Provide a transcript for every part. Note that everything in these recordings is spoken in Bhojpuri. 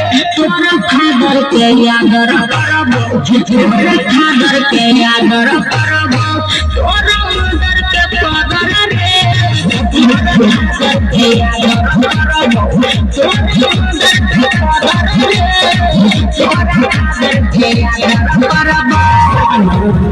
खादर के आदर करबो खादर के आदर करबो तोरा मदर के कदर रे खादर के आदर करबो तोरा मदर के कदर रे तोरा खादर के आदर करबो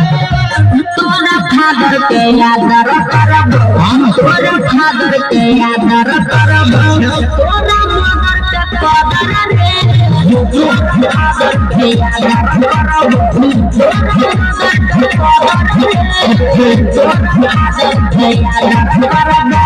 तोरा खादर के आदर करबो तोरा खादर के आदर करबो तोरा मदर के कदर रे तोरा खादर के आदर करबो तोरा मदर के कदर रे तोरा खादर के आदर करबो।